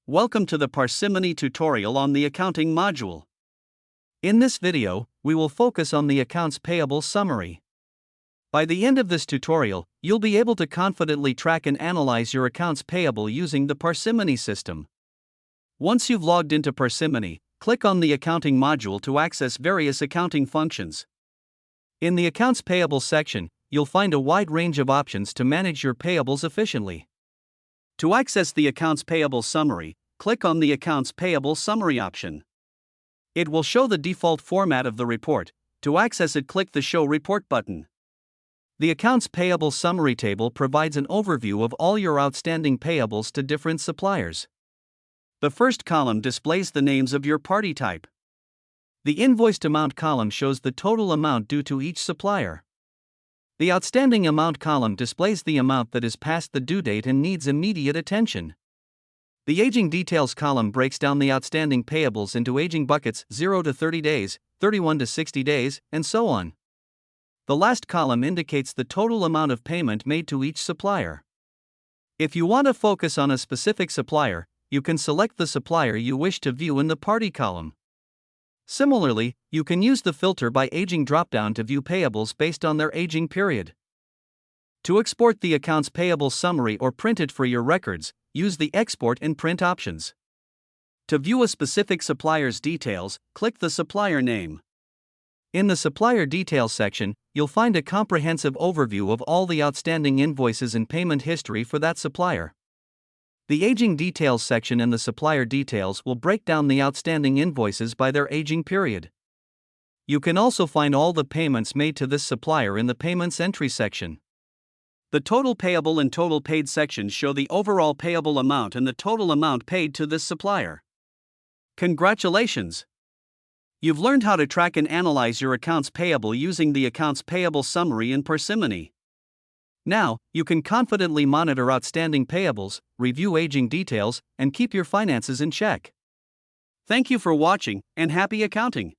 Welcome to the Parsimony tutorial on the accounting module. In this video, we will focus on the Accounts Payable Summary. By the end of this tutorial, you'll be able to confidently track and analyze your accounts payable using the Parsimony system. Once you've logged into Parsimony, click on the Accounting module to access various accounting functions. In the Accounts Payable section, you'll find a wide range of options to manage your payables efficiently. To access the Accounts Payable Summary, click on the Accounts Payable Summary option. It will show the default format of the report. To access it, click the Show Report button. The Accounts Payable Summary table provides an overview of all your outstanding payables to different suppliers. The first column displays the names of your party type. The invoiced amount column shows the total amount due to each supplier. The outstanding amount column displays the amount that is past the due date and needs immediate attention. The aging details column breaks down the outstanding payables into aging buckets 0 to 30 days, 31 to 60 days, and so on. The last column indicates the total amount of payment made to each supplier. If you want to focus on a specific supplier, you can select the supplier you wish to view in the party column. Similarly, you can use the Filter by Aging dropdown to view payables based on their aging period. To export the Accounts Payable Summary or print it for your records, use the Export and Print options. To view a specific supplier's details, click the supplier name. In the Supplier Details section, you'll find a comprehensive overview of all the outstanding invoices and payment history for that supplier. The Aging Details section and the Supplier Details will break down the outstanding invoices by their aging period. You can also find all the payments made to this supplier in the Payments Entry section. The Total Payable and Total Paid sections show the overall payable amount and the total amount paid to this supplier. Congratulations! You've learned how to track and analyze your accounts payable using the Accounts Payable Summary in Parsimony. Now, you can confidently monitor outstanding payables, review aging details, and keep your finances in check. Thank you for watching, and happy accounting!